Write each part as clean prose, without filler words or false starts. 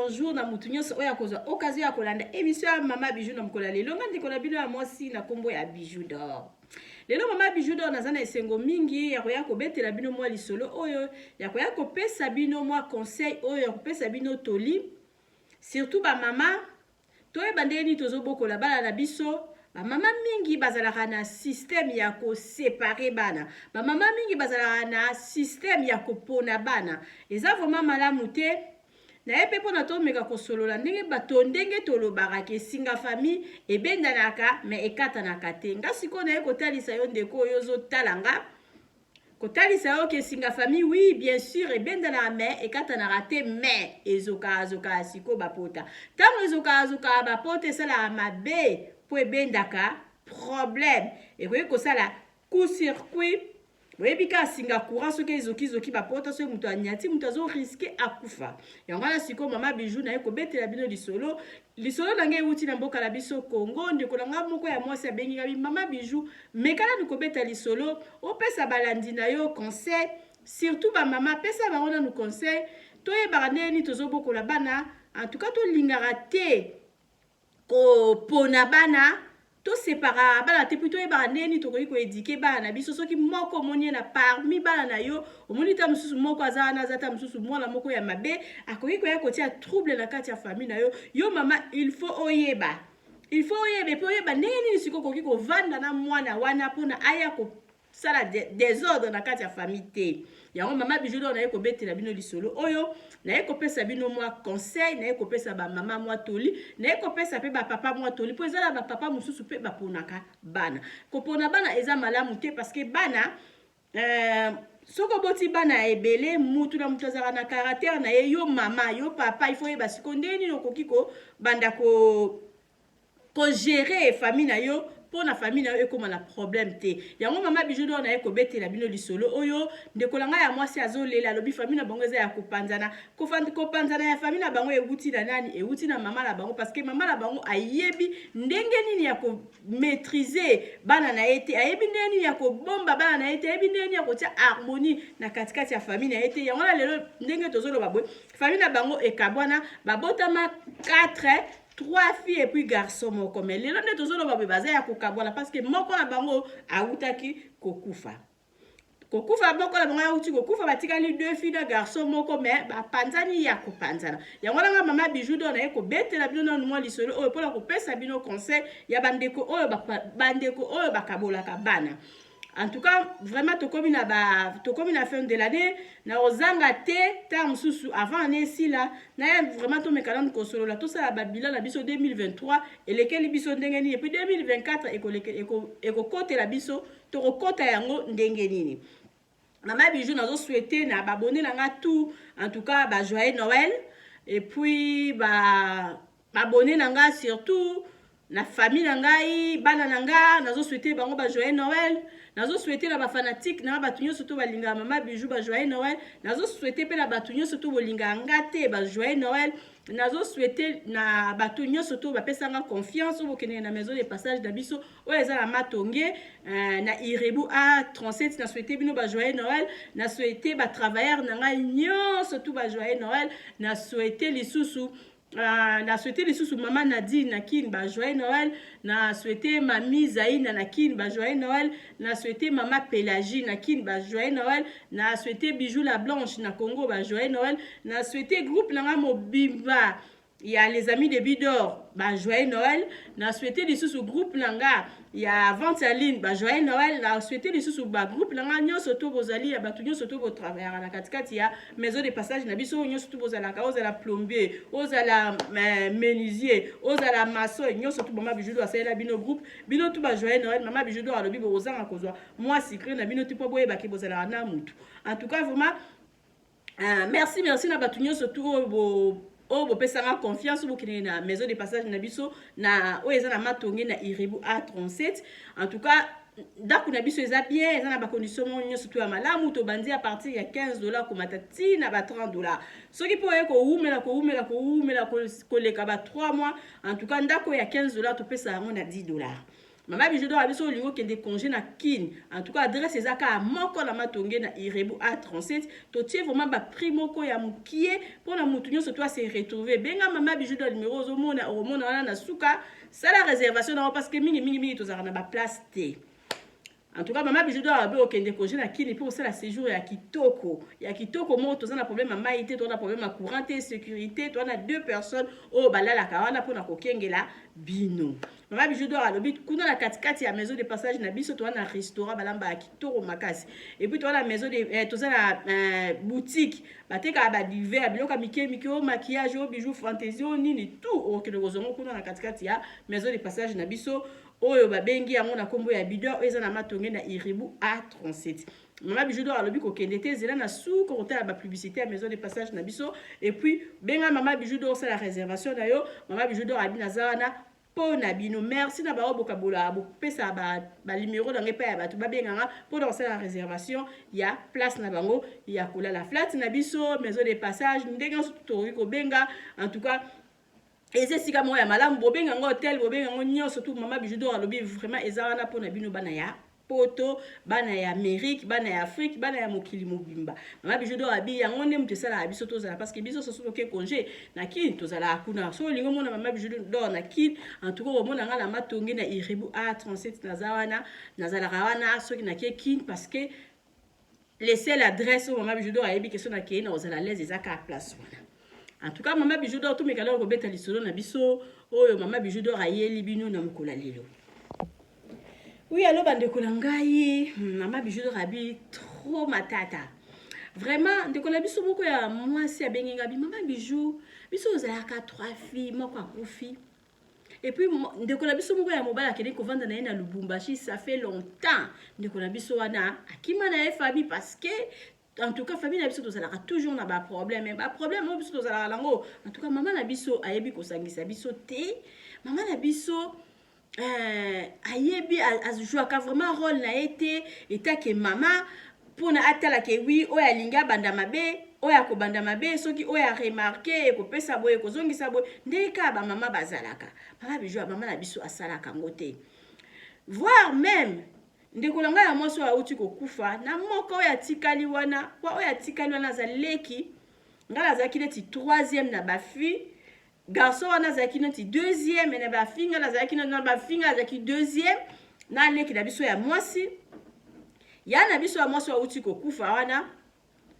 bonjour na mutu nyonso oya kozwa occasion ya kolanda émission ya Mama Bijou na mkola lelo nga ndeko na bino ya mwasi na kombo ya Bijou d'or. Lelo Mama Bijou d'or naza na esengo mingi ya koya kobetela bino mwa lisolo oyo ya koya kopesa bino mwa conseil oyo ya kopesa bino toli surtout ba mama toyeba ndeni tozobokola bana na biso. Ba mama mingi bazalaka na système ya ko séparer bana. Ba mama mingi bazalaka na système ya kopona bana. Eza vraiment malamu te. Na yepe pona to meka kosolola ndenge bato ndenge tolobaka ke singa famille ebendanaka me ekatanaka te. Nga siko na ye kotalisa yo ndeko oyo ozotalanga. Kotalisa yo ke singa famille oui bien sûr ebendanaka me ekatanaka te me ezoka siko bapota. Tango ezoka bapota esala mabe po ebendaka problème. Et koye kosala coup circuit. Oyebi ka singa courant soki ezoki bapota soki mutu anyati mutu azo risquer akufa. Yango na siko Mama Bijou na ye kobetela bino lisolo nange euti na mboka la biso Congo ndeko nanga moko ya mwasi abengi ngabi Mama Bijou mekala ni kobeta lisolo opesa balandi na yo conseil surtout ba mama pesa bango na nu conseil toyebaka ndeni tozobokola bana en tout cas to lingaka te ko pona bana to separa bana te plutôt yeba ndeni to koyi ko éduquer bana biso soki moko moni na parmi bana na yo omoni ta mususu moko azana azata mususu mwana moko ya mabe akoyi ko ya kotia trouble na kati ya famille na yo mama il faut oyeba pe oyeba ndeni siko koki ko vanda na mwana wana pona aya ko sala désordre na kati ya famille te. Yango Mama Bijou na ye kobetela bino lisolo oyo na ye kopesa bino mwa conseil na ye kopesa ba mama mwa toli na ye kopesa pe ba papa mwa toli po ezala ba papa mususu pe baponaka bana kopona bana eza malamu te parce que bana soko boti bana ebele mutu na mutu azaka na caractère na ye yo mama yo papa il faut yeba siko ndeni okoki ko banda ko gérer famille na yo pour na famille na yo ekoma na problème te. Yango Mama Bijou na ye kobetela bino lisolo oyo ndekolanga ya mwasi azolela lobi famille na bango eza ya kopanzana kopanzana ya famille na bango euti na nani euti na mama na bango parce que mama na bango ayebi ndenge nini ya ko maîtriser bana na ete ayebi ndenge nini ya ko bomba bana na ete ayebi ndenge nini ya kotia harmonie na katikati ya famille na ete. Yango na lelo ndenge tozoloba boy famille na bango ekabwana babotama 4 3 filles et puis garçon moko mais lelo nde tozoloba be baza ya kokabwana parce que moko na bango autaki kokufa moko na bango auti kokufa batikali 2 filles na garçon moko mais bapanzani ya kopanzana. Yango na Mama Bijou na ye kobetela bino na mwa lisolo oyo pona kopesa bino conseil ya bandeko oyo bakabolaka bana. En tout cas, vraiment, tokomi na fin de l'année, na ozanga te, ta mususu avant année si là, na vraiment to mekalan kosolo la tout ça la bilan la biso 2023 et lesquels biso ndengeni et puis 2024 eko kote la biso to kota yango ndengeni. Mama Bijou nazo souhaiter na abonné nanga tout en tout cas ba joyeux Noël et puis ba abonné nanga surtout na famille nangai bana nanga nazo souhaiter bango ba joyeux Noël. Nazo souhaiter na ba fanatique na ba tunyo surtout ba linga Mama Bijou ba joyeux Noël. Nazo souhaiter pe na ba tunyo surtout bo linga ngate ba joyeux Noël. Nazo souhaiter na ba tunyo surtout ba pesanga confiance bo kene na maison de passage d'abiso o eza la matonge na Irebu A37 na souhaiter bino ba joyeux Noël. Na souhaiter ba travailleur nanga nyo surtout ba joyeux Noël. Na souhaiter lisusu na souhaité les sous maman Nadine na kin ba joyeux Noël. Na souhaité mamie Zaïna na kin ba joyeux Noël. Na souhaité maman Pélagie na kin ba joyeux Noël. Na souhaité Bijou la Blanche na Congo ba joyeux Noël. Na souhaité groupe nanga Mobimba il y a les amis de Bidor ba joyeux Noël. Na souhaité les sous groupe nanga il y a Ventaline ba joyeux Noël. Na souhaité les sous ba groupe nanga nyo soto bozali ya batunyo soto bo travailler na katikati ya maison de passage na biso nyo soto bozala ka ozala plombier ozala menuisier ozala maçon nyo soto Mama Bijou do asala bino groupe bino tout ba joyeux Noël. Mama Bijou do alobi bo ozanga kozwa moi secret na bino tipo boye ba ki bozala na mutu. En tout cas vraiment merci na batunyo soto bo bo pesanga confiance bo kine na maison de passage na biso na oeza na matonge na Irebu A37. En tout cas ndako na biso eza bien eza na ba condition monyo surtout ya malamu to bandi à partir ya $15 ko matati na ba $30 soki po ye ko umela ko leka ba 3 mois. En tout cas ndako ya $15 to pesa yango na $10. Mama Bijoudor abiso lingo kende congé na kin. En tout cas adresse ezaka à moko na matonge na Irebu A37. To tie vraiment ba primo ko ya mukie pour na mutunyo so toi se retrouver. Benga Mama Bijoudor numéro omona wana na suka. Ça la réservation parce que mingi to zara na ba place te. En tout cas, Mama Bijoudor a beau kende congé na kini pour ça la séjour ya kitoko. Ya kitoko mo to na problème à maïté, to na problème à courant et sécurité, to na 2 personnes au balala kawana pour na kokengela bino. Mama Bijoudor a lobi kuna na katikati ya maison de passage na biso to na restaurant balamba ya kitoko makasi. Et puis to na maison de to na boutique, bateka ba divers biloka mike o maquillage o bijoux fantaisie o nini tout au kende kozongo kuna na katikati ya maison de passage na biso. Oyo babengi yango na kombo ya bidor eza na matonge na Irebu A37. Mama Bijoudor alobi ko kende te zela na sou ko kota ba publicité à maison de passage na biso et puis benga Mama Bijoudor c'est la réservation na yo. Mama Bijoudor abi nazana po na bino. Merci na ba boka bola bo pesa ba numéro na ngepa ya batu ba benga pour lancer la réservation ya place na bango ya kola la flat na biso maison de passage ndenge so ko benga en tout cas. Et c'est si comme moi malam bobenga ngo hotel bobenga ngo nyo surtout Mama Bijoudor alobi vraiment ezana pona bino bana ya poto bana ya Amérique bana ya Afrique bana ya mokili mobimba. Mama Bijoudor abi yango ne mute sala biso tozala parce que biso so ke congé na kin tozala kuna so lingo mona Mama Bijoudor na kin en tout cas mona ngala matonge na Irebu A37 nazala rawana so ki na kin parce que laisser l'adresse au Mama Bijoudor ayebi question na kin na ozala l'aise ezaka place wana. En tout cas, Mama Bijoudor, tout mes calors au bête à l'isolo na biso, oh, Mama Bijoudor a yé libino na mkola lilo. Oui, alors, bande kolangai, Mama Bijoudor a bi trop matata. Vraiment, de kola biso moko ya moi si a benginga bi, Mama Bijou, biso ozalaka 3 filles, moko a kofi. Et puis, de kola biso moko ya mobala kene ko vanda na na Lubumbashi, ça fait longtemps. De kola biso wana, akima na famille parce que en tout cas famille na biso tozalaka toujours na ba problème mais ba problème mo biso tozalaka lango en tout cas maman na biso ayebi ko sangisa biso te maman na biso ayebi azouaka vraiment rôle na été eta que maman pona atala ke oui oya linga banda mabe oya ko banda mabe soki oya remarquer ko pesa boye ko zongisa boye ndeka ba maman bazalaka Mama Bijou maman na biso asalaka ngote voire même ndekolanga ya moso ya uti ko kufa na moko ya tikali wana kwa oya tikali wana za leki ngala za kineti 3e na ba fille garçon wana za kineti 2e na ba fille ngala za kineti na ba fille za ki 2e na leki na biso ya mwasi ya na biso ya moso ya uti ko kufa wana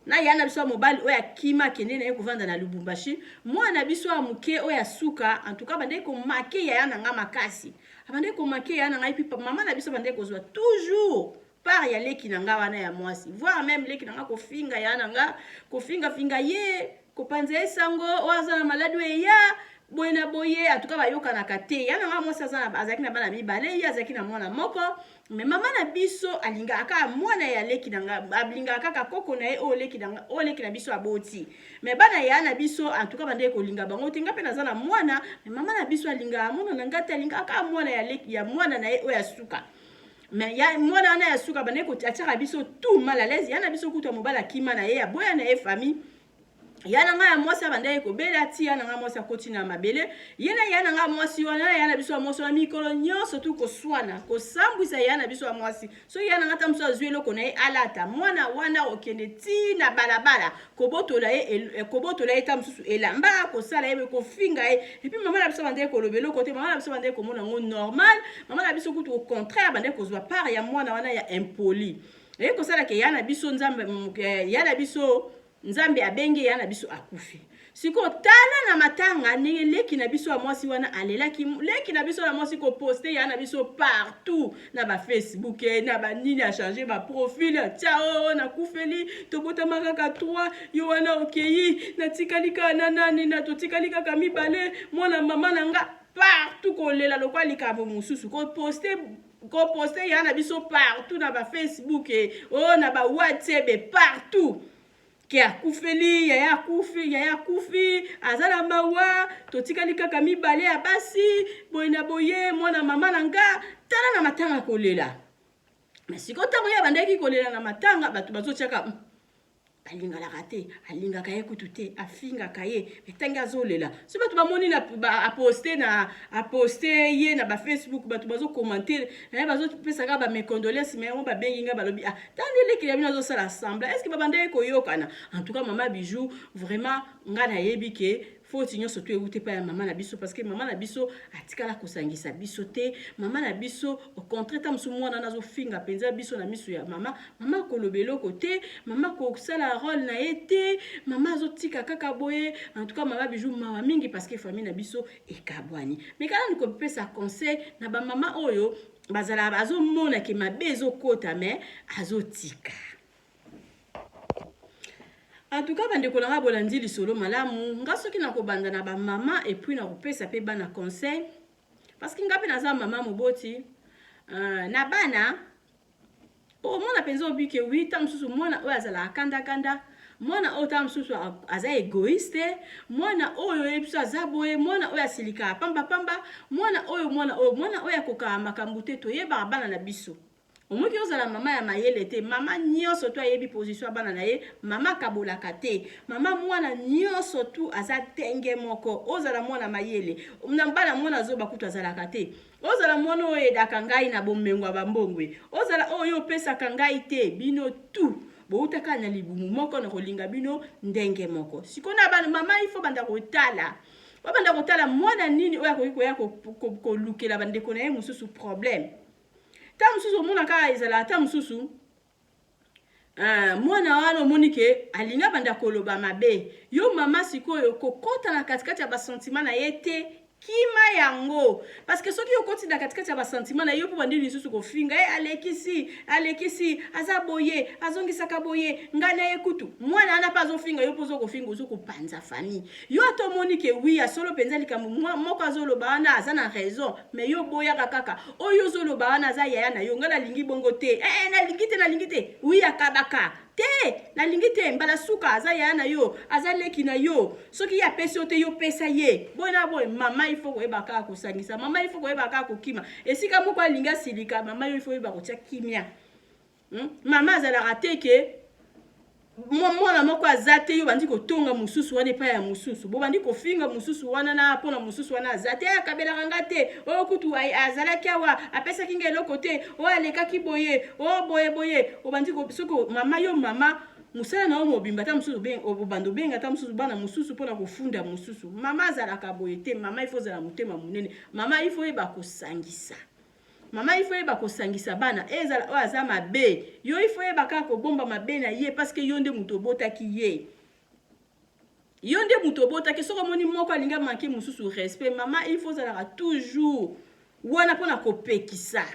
na ya na biso ya mobali oya kima kende na yekovanda na Lubumbashi mwana biso ya muke oya suka en tout cas bande ko make ya na nga makasi abande ko make ya na ngai pipa mama na biso bande ko zwa toujours par ya leki na nga wana ya mwasi voire même leki na nga ko finga ya na nga ko finga ye ko panze esango oaza na maladi ya boyena boye en tout cas bayoka na kate ya na nga mwasi azaki na bana mibale ya azaki na mwana moko mais mama na biso alinga aka mwana ya leki na nga alinga aka koko na ye o leki na biso aboti mais bana ya na biso en tout cas bande ko linga bango tinga pe naza na mwana mais mama na biso alinga mwana na ngata alinga aka mwana ya leki ya mwana na ye o ya suka mais ya mwana na ya suka bande ko tiaka biso tout mal à l'aise ya na biso kuta mobala kima na ye ya boya na ye famille yana nga ya mwasi abanda ko bela ti yana nga mwasi akoti na mabele yana nga mwasi wana yana biso mwasi wa mikolo nyonso tu ko swana ko sambwisa yana biso wa mwasi so yana nga tamso azwelo ko na ye alata mwana wana okende ti na balabala ko botola ye tamsusu elamba ko sala ye ko finga ye et puis mama na biso banda ko lobelo côté mama na biso banda ko mona ngo normal mama na biso kutu au contraire banda ko zwa part ya mwana wana ya impoli e ko sala ke yana biso nzambe yana biso Nzambe abenge yana biso akufi. Siko tala na matanga ne leki na biso mwasi wana alelaki leki na biso na mwasi ko poster yana biso partout na ba Facebook na ba nini a changer ba profil ciao na kufeli to bota makaka 3 yo wana okeyi na tikalika na nani na to tikalika kamibale mwana mama nanga partout ko lela lokwa likabo mususu ko poster yana biso partout na ba Facebook na ba WhatsApp partout Kia kufeli ya kufi azala mawa totikali kaka mibale ya basi boyena boye mwana mama nanga tala na matanga kolela mais siko tango ya bandaki kolela na matanga batu bazotiaka alingaka te alingaka ye kutu te afingaka ye etangi azolela so bato bamoni aposte ye na bafacebook bato bazokommente naye bazopesaka bamecondolence me yango babengi nga balobi tani eleki ya bino azosala sembla estce babanda ye koyokana en tout cas mama bijou vraiment nga nayebi ke foti nyonso to euti pa ya mama na biso parce que mama na biso atikala kosangisa biso te mama na biso au contraire ta mosu mwana nazofinga penza biso na miso ya mama koloba eloko te mama kosala rôle na ye te mama azotika kaka boye en tout cas mama bijou mawa mingi parce que famille na biso ekabwani mais kala nikopesa conseil na bamama oyo bazala bazomona ke mabe ezokota me azotika. En tout cas, bande kolanga bolandi lisolo malamu nga soki na kobanda na ba mama et puis na kopesa pe bana conseil parce que nga pe naza mama moboti na bana o mona penzo bike 8 ans susu mona oyo azala kanda mwana oyo ta susu aza égoïste mwana oyo ebiso aza boye mwana oyo asilika pamba mwana oyo akoka makambo te toyeba bana na biso. Omoki ozala mama ya mayele te mama nyonso to ayebi position bana na ye mama kabolaka te mama mwana nyonso tu aza tenge moko ozala mwana mayele na bana mwana zo bakutu azalaka te ozala mwana oyo edaka ngai na bomengo ya bambongwe ozala oyo opesaka ngai te bino tu boutaka na libumu moko na kolinga bino ndenge moko sikona bana mama ifo banda kotala babanda kotala mwana nini oyo akoki koya kolukela bandeko na ye mosusu problème. Ta mususu omona kaka ezala ta mususu mwana wana omoni ke alinga banda koloba mabe yo mama sikoyo kokota na katikati ya basentiment na ye te kima yango parce que soki okoti na katikati ya basentiment na yo po bandi lisusu kofinga alekisi aza boye azongisaka boye ngana ye kutu mwana ana pa azofinga yo po zokofinga ozokopanza famille yo atomoni ke wi asolo penza likambo moko azoloba wana aza na raison mais yo boyaka kaka oyo ozoloba wana aza yaya na yo ngana lingi bongo te nalingi te wi akabaka te nalingi te mbala suka aza yaya na yo aza leki na yo soki ya pesi yo te yo pesa ye bona boy mama ifo koyeba kaka kosangisa mama ifo koyeba kaka kokima esika moko alinga silika mama yo ifo koyeba kotia kimia mama azalaka te ke mwana moko aza te yo bandi kotonga mosusu wana epai ya mosusu bo bandi kofinga mosusu wana na mpona mosusu wana aza te akabelaka nga te oyo kutu azalaki awa apesaki nga eloko te oyo alekaki boye oyo boye obandi soko mama yo mama musala na yo mobimba ta mosusu obanda obenga ta mosusu bana mosusu mpona kofunda mosusu mama azalaka boye te mama ifo ozala motema monene mama ifo yeba kosangisa mama ifo yeba kosangisa bana ezala oyo aza mabe yo ifo yeba kaka kobomba mabe na ye parce que yo nde moto obotaki ye yo nde moto obotaki soko omoni moko alinga manke mosusu respect mama ifo ozalaka toujours wana mpona kopekisa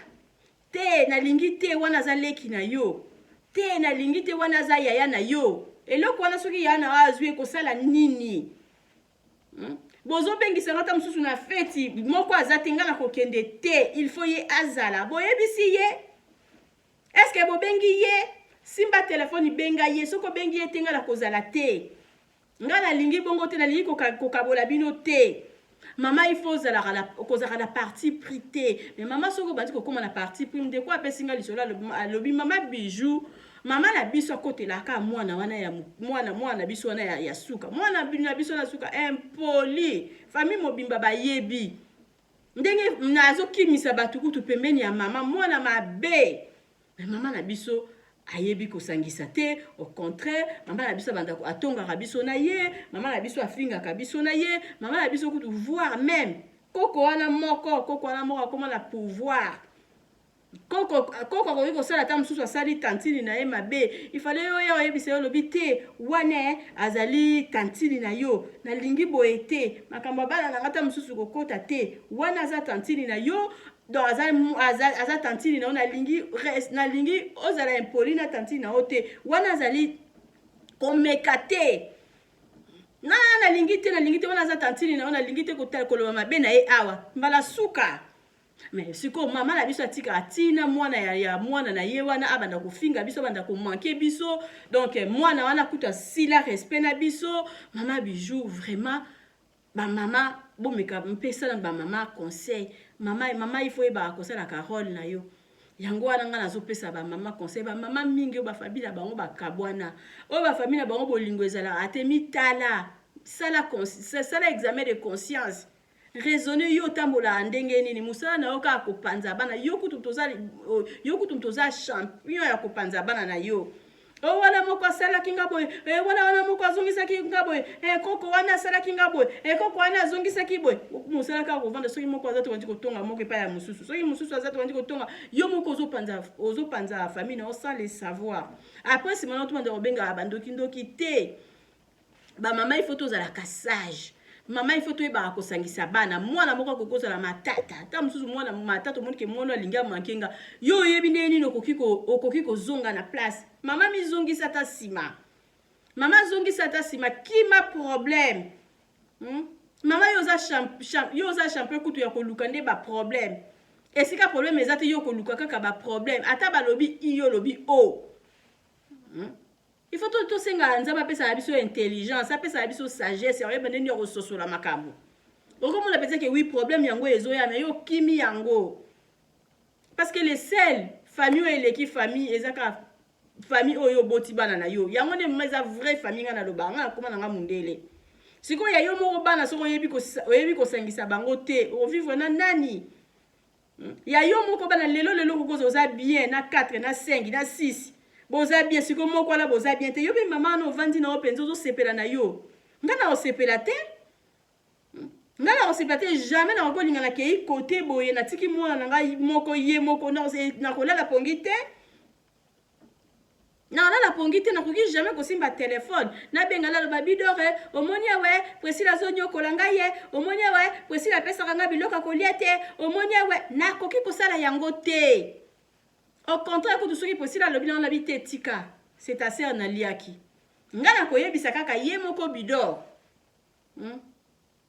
te nalingi te wana aza leki na yo te nalingi te wana aza yaya na yo eloko wana soki yaya na azwi ekosala nini bozo bengisa ta mosusu na feti moko aza te nga na kokende te il faut ye azala boyebisi ye est-ce que bobengi ye simba telefone benga ye soko bengi ye te nga na kozala te nga nalingi bongo te nalingi kokabola bino te mama il faut kozala na parti pris te mais mama soko bandi kokoma na parti pris nde ko apesi nga lisolo alobi mama bijou mama na biso akotelaka mwana wana ya mwana biso wana ya suka mwana na biso na suka impoli famille mobimba bayebi ndenge nazokimisa bato kutu pembeni ya mama mwana mabe mais mama na biso ayebi kosangisa te au contraire mama na biso banda atongaka biso na ye mama na biso afingaka biso na ye mama na biso kutu voir même koko wana moko akoma na pouvoir koko akoki kosala ta mosusu asali tantini na ye mabe ifale yo ya oyebisa yo lobi te wana azali tantini na yo nalingi boye te makambo bana na ngata mosusu kokota te wana aza tantini na yo donc aza tantini na yo nalingi ozala impoli na tantini na yo te wana azali komeka te nalingi te wana aza tantini na yo nalingi te koloba mabe na ye awa mbala suka mais siko mama na biso atika atina mwana ya mwana na ye wana abanda kofinga biso banda ko manquer biso donc mwana wana kuta sila respect na biso mama bijou vraiment ba mama bomeka mpesa na ba mama conseil mama il faut eba kosala ka rôle na yo yango wana nga nazopesa ba mama conseil ba mama mingi ba famille na bango bakabwana o ba famille na bango bolingo ezala ate mitala sala examen de conscience raisonner yo tambola ndenge nini musala na yo ka kopanza bana yo kutu toza champion ya kopanza bana na yo o wana moko asala kinga boy wana moko azongisa kinga boy koko wana asala kinga boy koko wana azongisa kiboy musala ka kovanda soki moko azato wandi kotonga moko epa ya mususu soki mususu azato wandi kotonga yo moko ozopanza famille na sans le savoir après c'est maintenant tout le monde obenga bandoki ndoki te ba mama il faut tozala sage mama il faut toyeba kosangisa bana mwana moko akokozala matata ta mususu mwana matata monike mwana alinga mankenga yo yebi nini okoki kozonga na place mama mizongisa ta sima mama zongisa ta sima kima problème mama yo za champion kutu ya koluka nde ba problème esika problème ezate yo koluka kaka ba problème ata balobi iyo lobi o il faut tout senga nzaba pesa biso intelligence apesa biso sagesse ya yeba neni yososola makambo okomo na pesa ke oui problème yango ezoya na yo kimi yango parce que les seuls famille et l'équipe famille ezaka famille oyo boti bana na yo yango ne meza vraie famille ngana lobanga koma nga mundele siko ya yo moko bana soko yebi ko sangisa bango te o vivre na nani ya yo moko bana lelo kokozo za bien na 4 na 5 na 6 boza bien siko moko la boza bien te yo bi mama no vandi na openzo zo sepela na yo ngana o sepela te ngana o sepela te jamais na ko lingana ke côté boye na tiki mwana nga moko ye moko na ko la pongi te na la pongi te na ko jamais ko simba téléphone na bengala lo babidore omonia we Priscilla zonyo kolanga ye omonia we Priscilla pesa kanga biloka koliate omonia we na ko ki ko sala yango te. Au contraire, quand tu sois possible, le bilan la vie tika, c'est assez en aliaki. Ngana koye bisaka ka yemoko bidor.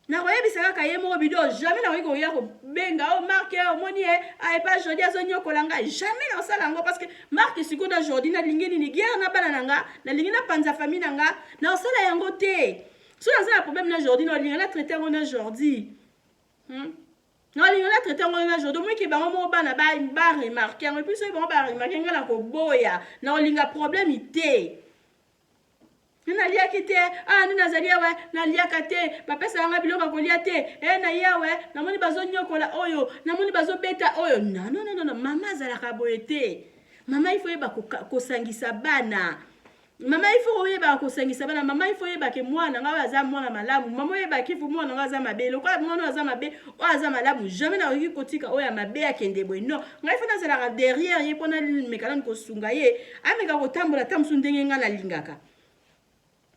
Na koye bisaka ka yemoko bidor, jamais na koye ko benga o marque o moni a pas jodi azonyo kolanga, jamais na sala ngo parce que marque sikoda jodi na lingeni ni guerre na bana nanga, na lingena panza famille nanga, na sala yango te. So na problème na jodi na lingena traiter on na jodi. Non, il y a un traité en aujourd'hui, moi qui est bon, mon ban a une barre remarquée, et puis c'est bon, barre remarquée, on a un boya, non, il y a un problème, il t'est. Nalia kite ni nazalia we nalia kate papa sa nga biloko koliate na ya we na moni bazo nyokola oyo na moni bazo beta oyo non mama zala ka boyete mama il faut yeba ko sangisa bana mama il faut yeba ko sangisa bana mama il faut yeba ke mwana nga aza mwana malamu mama yeba ki fu mwana nga aza mabe lokwa mwana aza mabe o aza malamu jamais na oki kotika oya mabe akende boy non nga il faut na zala derrière ye pona mekala ko sunga ye ameka ko tambola tamsu ndenge nga na lingaka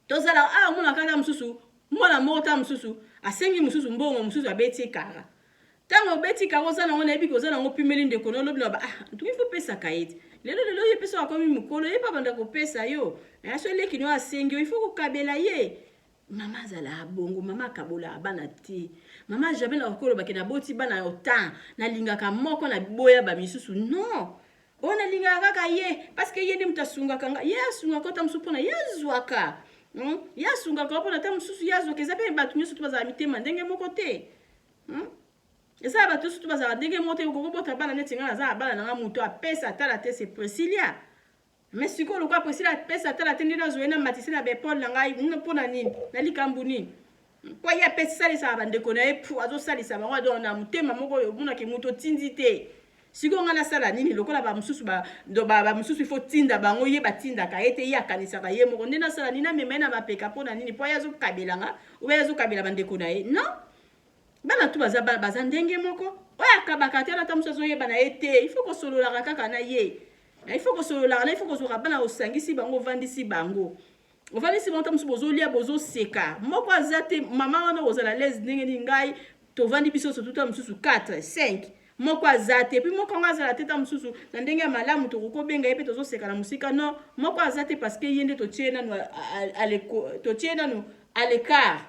tozala mwana kana mususu mwana mota mususu asengi mususu mbongo mususu abeti kara tango beti kara za na ngona ebi koza na ngopimeli ndeko no lobi ba tuki fu pesa kaiti lelo ye pesa akomi mukolo ye pa banda ko pesa yo aso leki no asengi il faut ko kabela ye mama zala bongo mama kabola bana ti mama jamais na okolo bakena boti bana yo temps na lingaka moko na boya ba misusu non ona lingaka ka ye parce que ye ndi mutasunga kanga ye asunga kota msupona ye zwaka ya sunga ko pona tam susu ya zo kezape batu nyoso tubaza mitema ndenge moko te esa batu susu tubaza ndenge mote ko bota bana netinga na za bana na muto apesa tala te c'est Priscilla mais siko lo kwa Priscilla pesa tala te ndina zo ena matisi na be Paul ngai pona nini na likambu nini kwa ya pesa sa bande ko na epu azo salisa ba do na mutema moko yo muna ke muto tindite siko ngana sala nini lokola ba mususu ba mususu faut tinda bango ye batinda ka ete ya kanisa ka ye moko ndena sala nina memena mapeka pona nini po yazo kabelanga ou yazo kabela bandeko na ye non bana tu baza ndenge moko oya kabaka te na tamuso ye bana ete il faut ko solola kaka na ye il faut ko solola na il faut ko soka bana osangisi bango vandisi bango ovandisi bango tamuso bozolia bozo seka moko azate mama wana ozala les ndenge ni ngai to vandi biso so tuta mususu 4 5 moko azate puis moko ngazala teta mususu na ndenge malamu to ko benga yepe to zo seka na musika non moko azate parce que yende to tiena no to tiena no à l'écart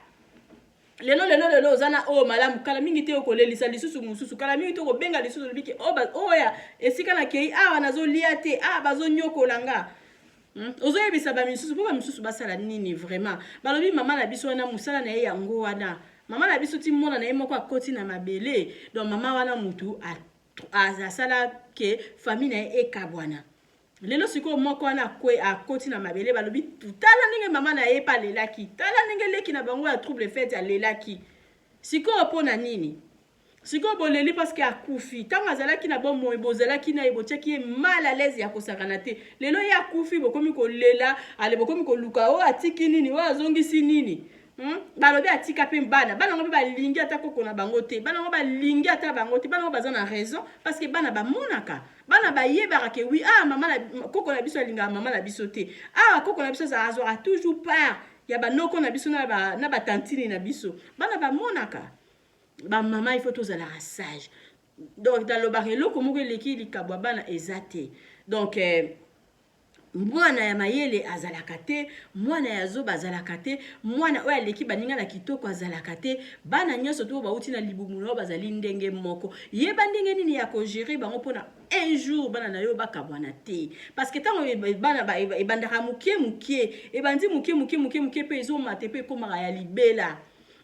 lelo zana malamu kala mingi te okolelisa lisusu mususu kala mingi to ko benga lisusu libiki oya esika na kei nazo liate bazo nyokolanga ozo yebisa ba misusu po ba misusu basala nini vraiment balobi mama na biso wana musala na ye yango wana mama na biso ti mona na ye moko akoti na mabele donc mama wana mutu asala ke famille na ekabwana lelo siko moko wana kwe akoti na mabele balobi tala ndenge mama na ye pa lelaki tala ndenge leki na bango ya trouble fête ya lelaki siko opona nini siko boleli parce que akufi tanga azalaki na bon moyo bozalaki na ebotiaki ye mal à l'aise ya kosakana te lelo ye akufi bokomi kolela ale bokomi koluka o atiki nini o azongisi nini balobi atika pe bana ngo balingi ata koko na bango te bana ngo balingi ata bango te bana ngo baza na raison parce que bana bamonaka bana bayebaka ke oui mama la koko na biso alinga mama la biso te koko na biso azwaka toujours part ya banoko na biso na batantini na biso bana bamonaka bamama il faut tozalaka sage donc talobaka eloko moko eleki likabwa bana eza te donc mwana ya mayele azalaka te mwana ya zoba azalaka te mwana oyo aleki baninga na kitoko azalaka te bana nyonso to bauti na libumu na bazali ndenge moko yeba ndenge nini ya kogere bango mpona un jour bana na yo bakabwana te parce que ntango bana ebandaka mukie ebandi mukie mpe ezomate mpe ekomaka ya libela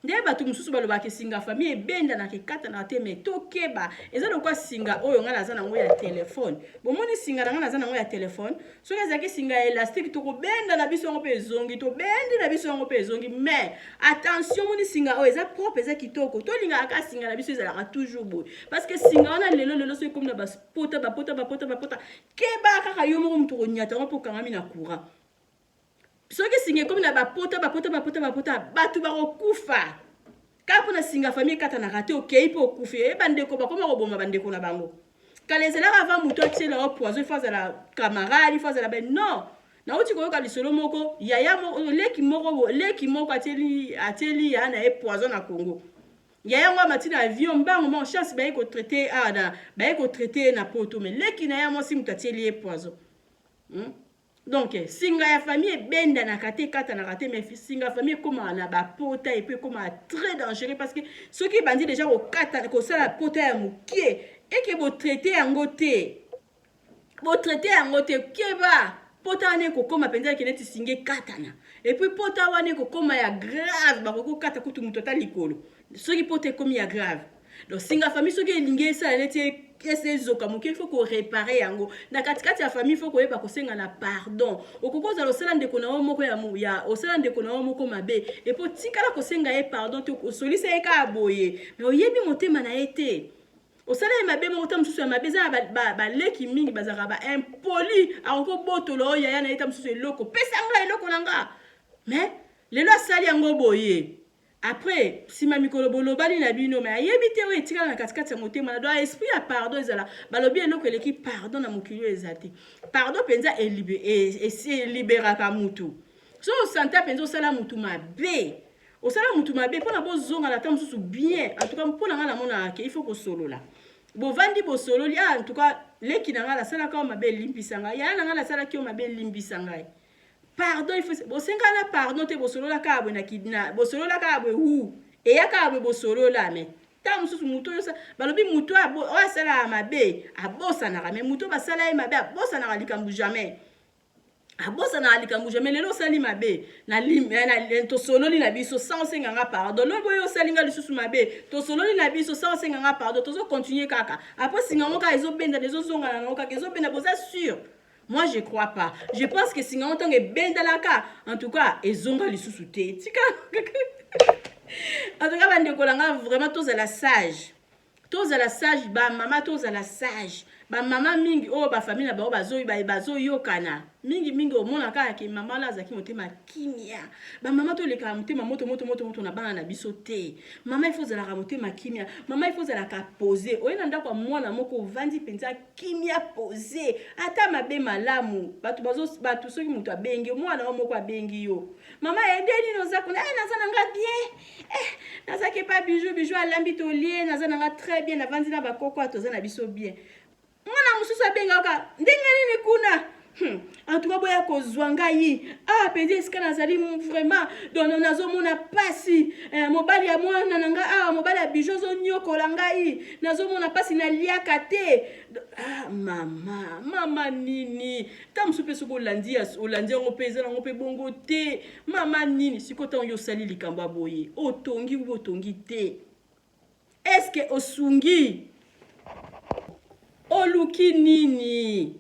nde bato mosusu balobaka singa famille ebenda na kekata na te me tokeba eza lokwa singa oyo nga naza nango ya telefone bomoni singa na nga naza nango ya telefone soki ezalaki singa élastique tokobenda na biso yango mpe ezongi tobendi na biso yango mpe ezongi mais attention moni singa oyo eza propre eza kitoko tolingaka ka singa na biso ezalaka toujours boye parce que singa wana lelo soki ekomi na bapota keba kaka yo moko moto konyata yango mpo okangami na courant soki singa ekomi na bapota bato bakokufa kaka mpona singa famille ekatanaka te okei mpo okufi bandeko bakoma koboma bandeko na bango kala ezalaka ava moto atiela o poison ifo azala camarade ifo azala non nauti koyoka lisolo moko yaya leki moko atieli ya na ye poison na Congo yaya ngo amati na avion mbango mo chance baye kotraite na poto mais leki na ya mwasi moto atieli ye poison donc singa ya famille benda na kate kata na kate mais singa famille koma na ba pota et puis koma très dangereux parce que ceux qui bandi déjà au kata ko sala pota ya mukie et que bo traiter yango te keba pota ane ko koma penza kineti singe katana et puis pota wane ko koma ya grave ba ko kata kutu mutota likolo ceux qui pota komi ya grave donc singa famille ceux qui elinge ça neti ese zoka moke il faut ko réparer yango na katikati ya famille il faut ko yeba ko senga na pardon okokoza lo sala ndeko na wo moko ya osala ndeko na wo moko mabe et po tikala ko senga e pardon te ko solisa e ka boye mais oyebi motema na ete osala e mabe moko tamsusu ya mabe za ba leki mingi bazaka ba impoli akoko botolo ya na eta msusu eloko pesa nga eloko nanga mais lelo asali yango boye après si mamikolo bolobali na bino mais ayebi te we tikala na katikati ya motema na do esprit ya pardon ezala balobi enoko eleki pardon na mokili ezate pardon penza eliberaka mutu so osanta penza osala mutu mabe mpona bozonga na ta mosusu bien en tout cas mpona nga namona ke il faut kosolola bovandi bosololi en tout cas leki na nga nasalaka o mabe elimbisa ngai yana na nga nasalaki o mabe elimbisa ngai pardon il faut bosengana pardon te bosolola ka abwe na kidna bosolola ka abwe et ya ka abwe bosolola mais ta mususu muto yo balobi muto asala mabe abosanaka mais muto basala ye mabe abosanaka likambu jamais lelo osali mabe na tosololi na biso sans osenganga pardon lobo yo osalinga lisusu mabe tosololi na biso sans osenganga pardon tozocontinue kaka après singa ngo kaka ezobenda ezozongana nango kaka ezobenda boza sûr. Moi, je crois pas. Je pense que si on entend que ben dans la cas, en tout cas, ils ont les sous-soutés. En tout cas, bande kolanga vraiment tous à la sage. Tous à la sage, ba maman tous à la sage. Ba maman mingi oh ba famille na ba bazo yokana. Mingi o mona ka ke maman la zaki motema kimia. Ba maman to le ka motema moto na bana na biso te. Maman il faut za la motema kimia. Maman il faut za la ka poser. Oyena ndako mwana moko vandi penza kimia poser. Ata mabe malamu. Batu soki mutu abengi mwana moko abengi yo. Maman endeni no za kuna naza nanga bien. Naza ke pas bijou alambi to lie naza nanga très bien avandi na bakoko atoza na biso bien. Mwana mususu abenga ka ndenge nini kuna en tout cas boya kozwa ngai pedi esika nazali vraiment donc nazomona pasi mobali ya mwana nanga mobali ya bijo zonyokola ngai nazomona pasi na liaka te mama nini ta mususu pe soko olandia ngo pe ezala ngo pe bongo te mama nini sikota yo sali likambo boye otongi te est-ce que osungi oluki nini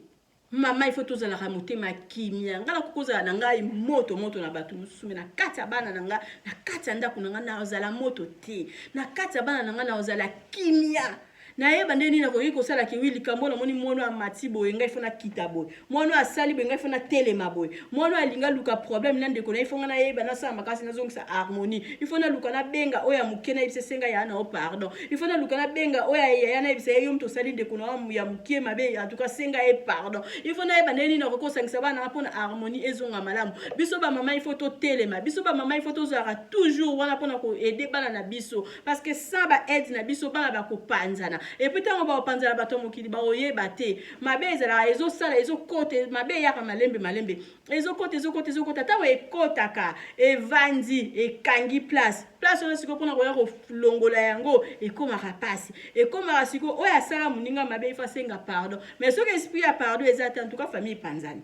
mama il faut tozala motema kimia ngala kokozala na ngai moto na batu mususu na kati ya bana na nga na kati ya ndako na nga na ozala moto te na kati ya bana na nga na ozala kimia na yeba ndeni na koyi kosala ki wili kambo na moni mono a matibo ngai fona kita boy mono a sali ngai fona telema boy mono a linga luka problème na ndeko na ifonga na yeba na sa makasi na zongisa harmonie il faut na luka na benga oya mukena ibise senga ya na o pardon il faut na luka na benga oya ya na ibise yo mto sali ndeko na ya mukie mabe en tout cas senga e pardon il faut na yeba ndeni na kokosangisa bana pona harmonie ezonga malamu biso ba mama il faut to telema biso ba mama il faut to zara toujours wana pona ko aider bana na biso parce que ça ba aide na biso bana ba ko panzana. Et puis tant on va penser à bateau mokili ba oye bate mabe ezala ezo sala ezo kote mabe ya ka malembe ezo kote ta we kotaka e vandi e kangi place on siko pona ko ya ko longola yango e koma rapasi e koma siko oya sala muninga mabe ifa senga pardon mais ce que esprit a pardon ezata en tout cas famille panzani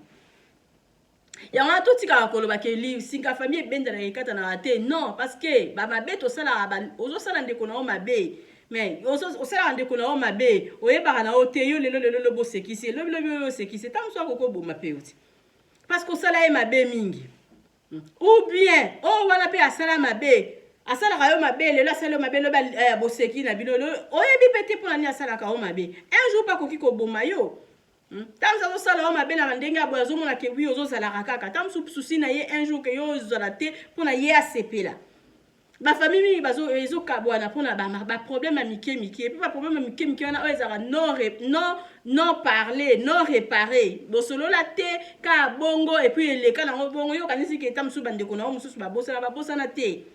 ya wana to tika koloba ke li singa famille benda na ekata na te non parce que ba mabe to sala ozo sala ndeko na o mabe mais au sala ndeko na o mabe oyeba na o te yo lelo bo sekisi lo sekisi tam so ko bo mapeuti parce que sala e mabe mingi ou bien o wana pe asala mabe asala ka yo mabe lelo asala mabe lo ba bo seki na bino oyebi pete pour ani asala ka o mabe un jour pas koki ko boma yo tam so sala o mabe na ndenge abo azo mona ke wi ozo sala kaka tam souci na ye un jour que yo zola te pour na ye asepela. Ma famille bazo ezo kabwana pona ba problème amike et puis pas problème amike wana ezara non parler non réparer bosolo la te ka bongo et puis le kana bongo yo kanisi ke tamsu bandeko na mususu ba bosa na te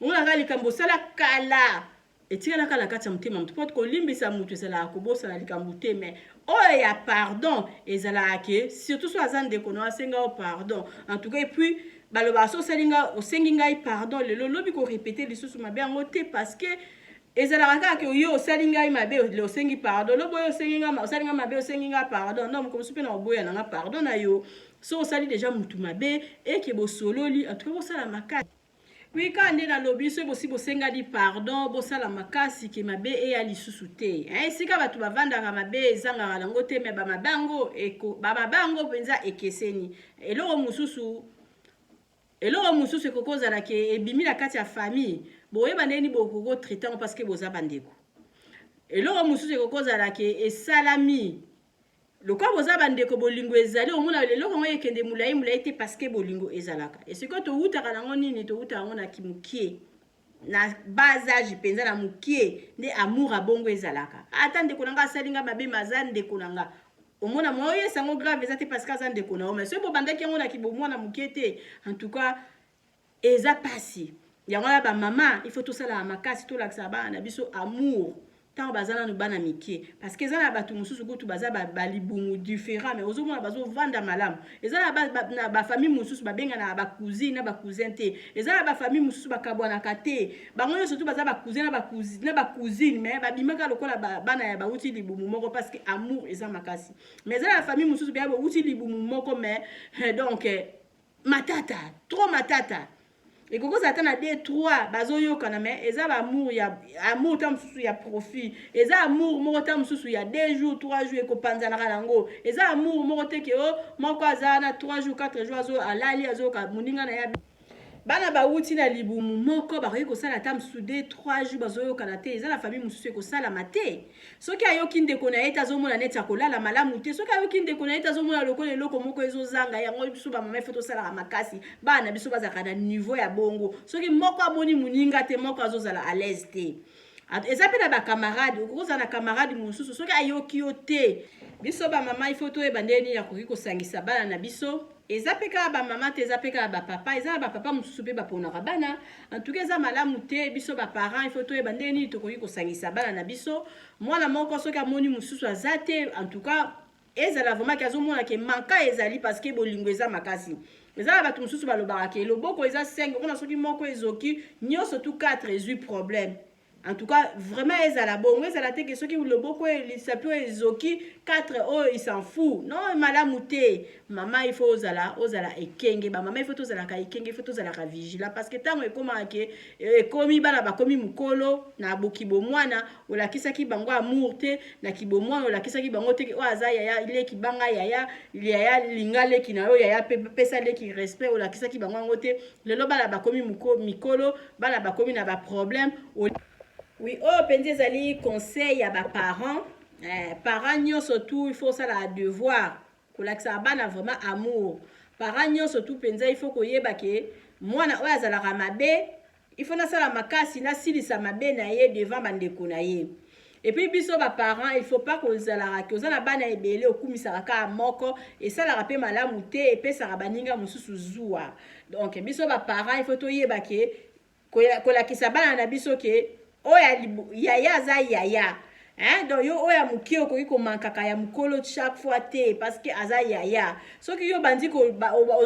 on a gali kambo sala kala etikala kala kati ya mutema mtu pot ko limbisa mutu sala ko bosa na likambo te mais oh ya pardon ezala ke surtout so azande ko no asenga o pardon en tout cas et puis baloba so salinga osenginga pardon lelo lobi ko répéter les sous mabe ngote parce que ezala kaka ke yo salinga mabe le sengi pardon lobo yo salinga mabe osenginga pardon non comme soupe na oboya na pardon na yo so sali déjà mutu mabe et ke bo sololi en tout cas bo sala makasi oui quand on na lobi so bo si bo senga di pardon bo sala makasi ke mabe e ali susute sika batu bavanda ka mabe ezanga la ngote me ba mabango eko ba mabango penza ekeseni eloko mususu kokoza la ke ebimi la kati ya famille boyeba ndeni bokoko traitant parce que boza bandeko eloko mususu kokoza la ke esalami lokwa boza bandeko bolingo ezali omona leloko ngo ekende mulai te parce que bolingo ezalaka et ce que to utaka nango nini to utaka ngo na kimukie na bazage penza na mukie nde amour abongo ezalaka ata ndeko nanga salinga mabe mazan ndeko nanga omona moye sango grave ezate parce que azande kona mais ce bo bandaki ngo na kibomo na mukete en tout cas eza pasi yango la ba maman il faut tout ça la makasi to laksa ba na biso amour tant bazana no bana mikie parce que ezana batu mususu kutu baza ba libungu différent mais ozomona bazo vanda malamu ezana ba famille mususu babenga na ba cousine na ba cousin te ezana ba famille mususu bakabwana kate bango yo surtout baza ba cousin na ba cousine mais babimaka lokola bana ya ba uti libumu moko parce que amour eza makasi mais ezana la famille mususu bia ba uti libumu moko mais donc matata trop matata et koko ça tana 2-3 bazo yokana mais eza ba amour ya amour tam susu ya profit eza amour moko tam susu ya 2 jours 3 jours ko panzana kanango eza amour moko te ke o moko azana 3 jours 4 jours azo alali azo ka muninga na ya bana ba uti na libumu moko ba ko sala tam sude 3 jours bazo yokana te eza la famille mususu ko sala mate soki ayoki ndeko na eta zo mona neti akolala malamu te soki ayoki ndeko na eta zo mona lokole loko moko ezo zanga yango biso ba mama foto sala makasi bana biso bazaka na niveau ya bongo soki moko aboni muninga te moko azozala à l'aise te eza pe na ba camarade okoza na camarade mususu soki ayoki yo te biso ba mama ifoto e bandeni ya ko sangisa bana na biso eza peka ba mama te eza peka ba papa eza ba papa mususu pe ba pona bana en tout cas eza malamu te biso ba parents ifoto e bandeni to ko sangisa bana na biso mwana moko soki amoni mususu azate en tout cas ezala vraiment kazo mona ke manka ezali parce que bolingo eza makasi eza ba mususu ba lobaka ke loboko eza 5 ona soki moko ezoki nyoso tout 4 ezui problème En tout cas, vraiment, ils ont la bonne. Ils ont la tête que ceux qui ont le beau, ils s'appellent Zoki, 4, oh, ils s'en foutent. Non, madame Mouté, maman, il faut aux ala ekenge. Maman, il faut aux ala ekenge, il faut aux ala vigila. Parce que tant que comme komi bana ba komi mukolo na bokibo mwana, ou la kisa ki bango amour te, na kibo mwana, ou la kisa ki bango te, o aza yaya, ile ki banga yaya, yaya lingale ki na yo, yaya pesa le ki respect, ou la kisa ki bango ngote, le lo bana ba komi mikolo, bana ba komi na ba problème. Oui, oh, penzi ezali conseil ya ba parents. Parents nyo surtout il faut ça la devoir. Kolakisa bana vraiment amour. Parents nyo surtout penzi il faut koyeba ke mwana oyo azalaka mabe, il faut na sala makasi na silisa mabe na ye devant bandeko na ye. Et puis biso ba parents il faut pas kozalaka ke ozala bana ebele okumisaka ka moko et ça la rappelle malamu te et pesaka baninga mususu zuwa. Donc biso ba parents il faut toyeba ke kolakisa bana na biso ke oya yaya za yaya. Hein? Donc yo oya muki okoki komankaka ya mukolo chaque fois te parce que aza yaya. Soki yo bandi ko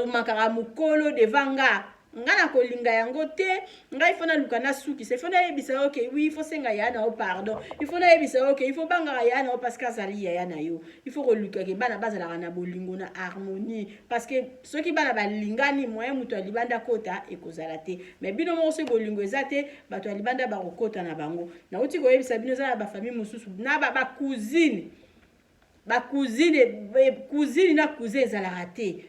mankaka mukolo devant nga. Ngana kolinga yango te, nga il faut na lukana suki. C'est faut na yebisa ok, oui, il faut senga ya na pardon. Il faut na yebisa ok, il faut banga ya na parce que azali ya na yo. Il faut koluka ke bana bazala na bolingo na harmonie parce que ceux qui bana balingani moyen muto libanda kota ekozala te. Mais bino mo se bolingo ezate, bato libanda ba kokota na bango. Na uti ko yebisa bino za ba famille mususu na ba cousine. Ba cousine na cousin ezala raté.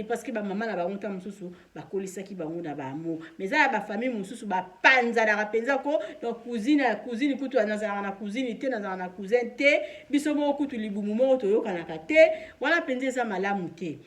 Parce que ba maman na ba onta mususu ba kolisa ki bango na ba amour mais ça ba famille mususu ba panza na rapenza ko donc cousine kutu anazala na cousine te na cousin te biso mo kutu libumu mo to yokana ka te wana penza za malamu te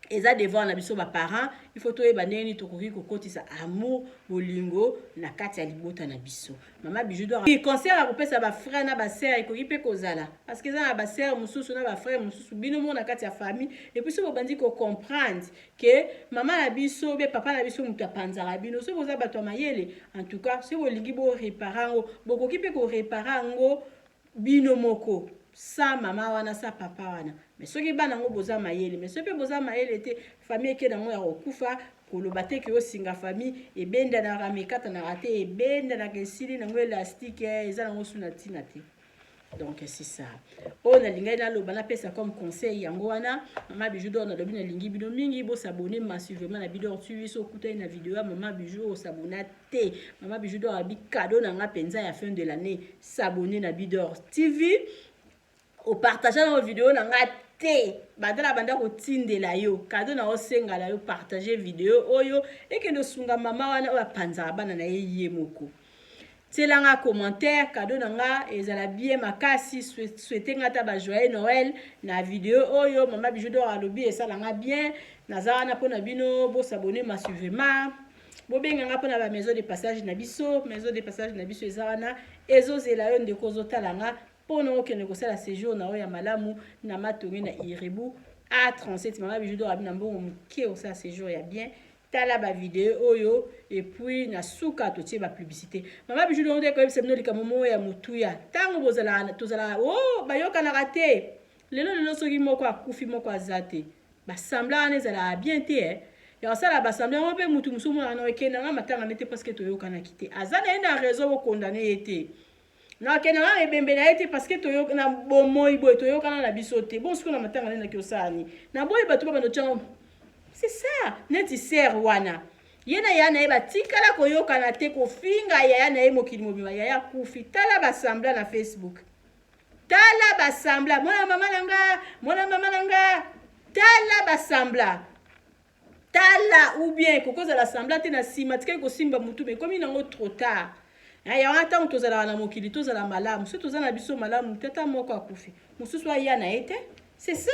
eza devant na biso ba parents il faut toyeba neni tokoki kokotisa amour bolingo na kati ya libota na biso mama bijou doit conseil à kopesa ba frère na ba sœur ekoki pe kozala parce que za na ba sœur mususu na ba frère mususu bino mo na kati ya famille et puis so bandi ko comprendre que mama na biso be papa na biso mutu apanzaka bino so boza bato mayele en tout cas so bolingi bo réparango bokoki pe ko réparango bino moko sa mama wana sa papa wana mais soki bana ngo boza mayele mais soki boza mayele te famille ke na ngo ya kokufa koloba te ke osinga famille ebenda na ramekata na rate ebenda na kesili na ngo élastique eza na ngo suna tina te donc c'est ça on a linga na loba na pesa comme conseil yango wana mama bijou do na lobi na lingi bino mingi bo s'abonner massivement na bidor tu so kuta na vidéo mama bijou s'abonner te mama bijou do abi cadeau na nga penza ya fin de l'année s'abonner na bidor TV au partager nos vidéos na nga te badala banda ko tindela yo cadeau na osenga la yo partager vidéo oyo et que no sunga mama wana o panza bana na ye moko telanga commentaire cadeau na nga ezala bien makasi souhaiter ngata ba joyeux Noël na vidéo oyo mama bijou do alobi esala nga bien nazara na pona bino bo s'abonner massivement bo benga nga pona ba maison de passage na biso ezana ezozela yo ndeko zotala nga pono okende kosala séjour na oya malamu na matongi na Irebu A37 mama bijou do abina mbongo muke osala séjour ya bien tala ba vidéo oyo et puis na suka to tie ba publicité mama bijou do ndeko yebisa bino lika momo ya mutuya tango bozala tozala oh bayoka na raté lelo soki moko akufi moko azate ba sembla ezala bien te ya sala ba sembla on pe mutu musumu na okenda nga matanga nete parce que toyoka na kité azana ina raison ko condamner été na kena na ebembe na été parce que toyoka na bomoi boy toyoka na biso te bon siko na matanga na kiosani na boy bato ba no tchango c'est ça neti ser wana yena yana eba tikala koyoka na te ko finga ya na mokili mobima ya kufi tala ba sembla na Facebook tala ba sembla mona mama nanga tala ba sembla tala ou bien kokoza la sembla te na sima tika ko simba mutu mais comme nango trop tard ya wana on tozala na mokili tozala malamu so tozala biso malamu tata moko akufi mususu ya na ete c'est ça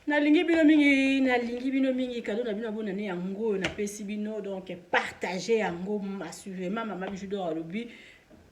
nalingi bino mingi cadeau na bino bona ne yango na pesi bino donc partager yango massivement mama bijou do alobi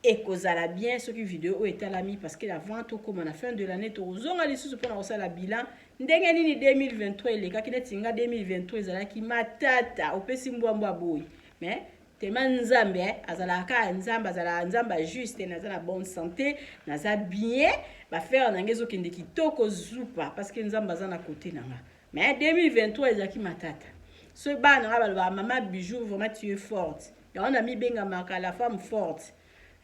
ekozala bien ce qui vidéo etalami parce que la vente comme à la fin de l'année tozonga lisusu pona kosala bilan ndenge nini 2023 elekaki netinga 2023 ezalaki matata opesi mbwambwa boy mais tema nzambe azalaka nzambe azala nzamba juste nazala bonne santé naza bien ba faire nangezo kende kitoko zupa parce que nzamba azana côté nanga mais 2023 ezaki matata ce bana ba mama bijou vraiment tu es forte on a mis bengamaka la femme forte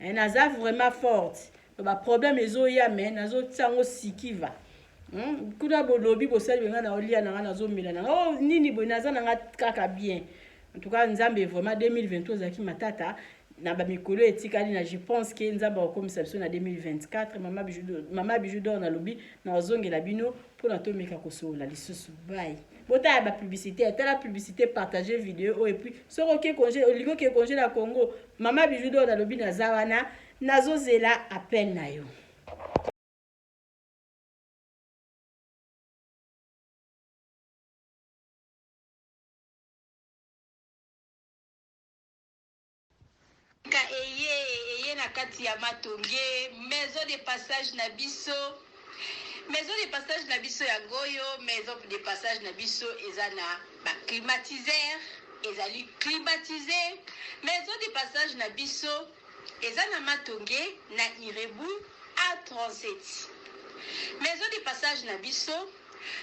naza vraiment forte ba problème ezoya mais nazo tsango sikiva kuna bolobi bosali benga na olia na nazo mila na oh nini boy naza na kaka bien en tout cas nzambe vraiment 2023 zaki matata na ba mikolo etikali na je pense que nzamba okomisa biso na 2024 mama bijou d'or na lobi na ozongela bino pour na tomeka kosola lisusu bye bota ba publicité la publicité partager vidéo et puis soko ke congé oligo ke congé na Congo mama bijou d'or na lobi na zawana nazozela appel na yo eye na kati ya matonge maison de passage na biso ya ngoyo maison de passage na biso eza na ba climatiseur ezali climatisé maison de passage na biso eza na matonge na Irebu A37 maison de passage na biso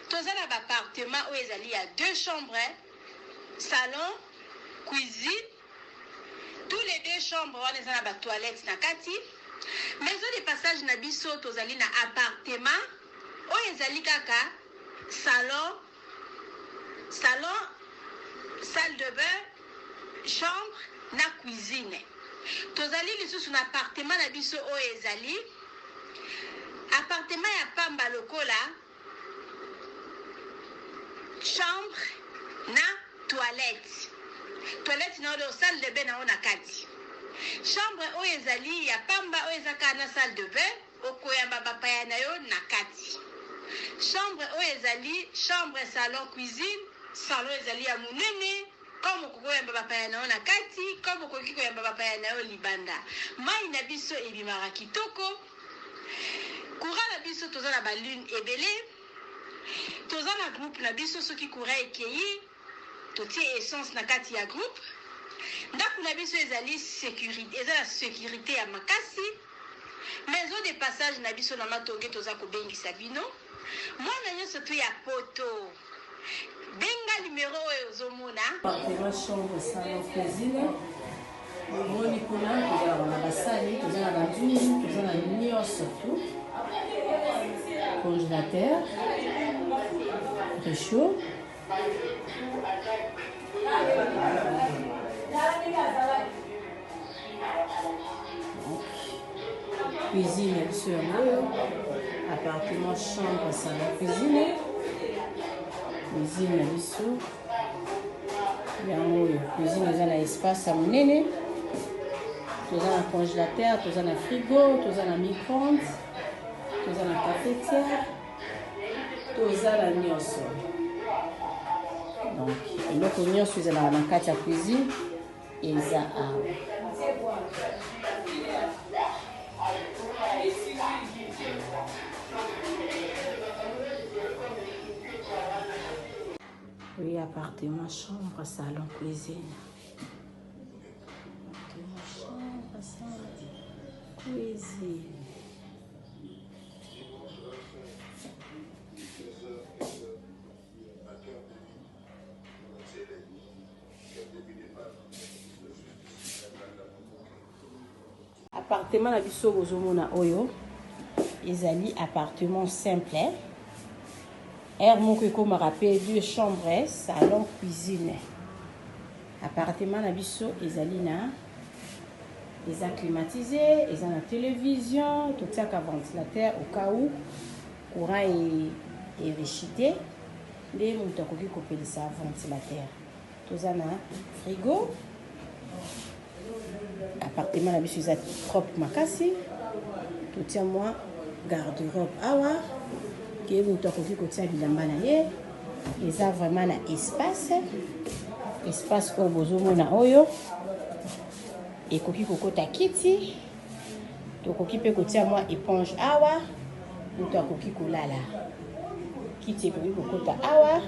toza na ba appartement oyo ezali ya 2 chambres salon cuisine. Tous les 2 chambres wana eza na ba toilette na kati maison de passage na biso tozali na appartement oyo ezali kaka salon salle de bain chambre na cuisine tozali lisusu na appartement na biso oyo ezali appartement ya pamba lokola chambre na toilette na oyo salle de bain na ona kati chambre oyo ezali ya pamba oyo ezaka na salle de bain okoyamba bapaya na yo na kati chambre oyo ezali chambre salon cuisine salon ezali ya munene comme okoyamba bapaya na yo na kati comme okoki koyamba bapaya na yo libanda mai na biso ebimaka kitoko courant na biso toza na balune ebele toza na groupe na biso soki courant ekei totie essence na kati ya groupe ndako na biso ezali sécurité eza la sécurité ya makasi maison de passage na biso na matonge toza kobengisa bino mwana nyonso to ya poto benga numéro oyo ozomona appartement chambre salon cuisine omoni kuna tozala na basali toza na badwine toza na nyonso tu congélateur réchaud cuisine biso yango appartement chambre salon cuisine cuisine na biso yango oyo cuisine eza na espace ya monene toza na congélateur toza na frigo toza na micro-ondes toza na cafetière toza na nyonso donc eloko nyonso ezalaka na kati ya cuisine eza awa oui appartement chambre salon cuisine appartement chambre salon cuisine appartement na biso bozomona oyo ezali appartement simple air moko ekomaka mpe 2 chambres salon cuisine appartement na biso ezali na eza climatisé eza na télévision totiaka ventilateur au cas où courant erechite nde moto akoki kopelisa ventilateur toza na frigo appartement na biso eza propre makasi totia mwa garde-robe awa ke moto akoki kotia bilamba na ye eza vraiment na espace oyo bozomona oyo ekoki kokota kiti tokoki mpe kotia mwa éponge awa moto akoki kolala kiti ekoki kokota awa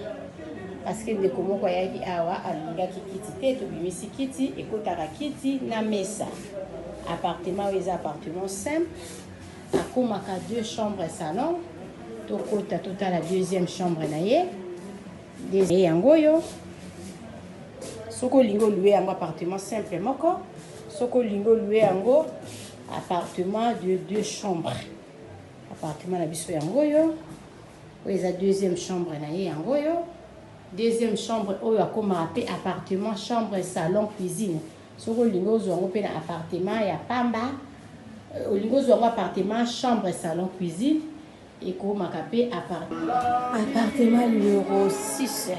parce que ndeko moko ayaki awa alingaki kiti te tobimisi kiti ekotaka kiti na mesa appartement oyo eza appartement simple akomaka 2 chambres salon tokota totala 2e chambre na ye yango oyo Soko lingo loué un appartement simple moko. Soko lingo loué un appartement de 2 chambres. Appartement na biso yango yo. Oui, la deuxième chambre na yango yo. Deuxième chambre oyo akoma apé appartement chambre salon cuisine. Soko lingo zongo pe na appartement ya pamba. Olingo zongo appartement chambre salon cuisine. Et koma kapé appartement numéro 6.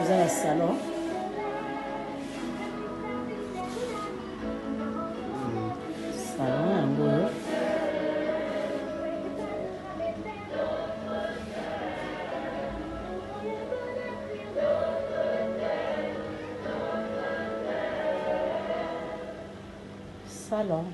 Vous avez le salon. Salon yango. Salon.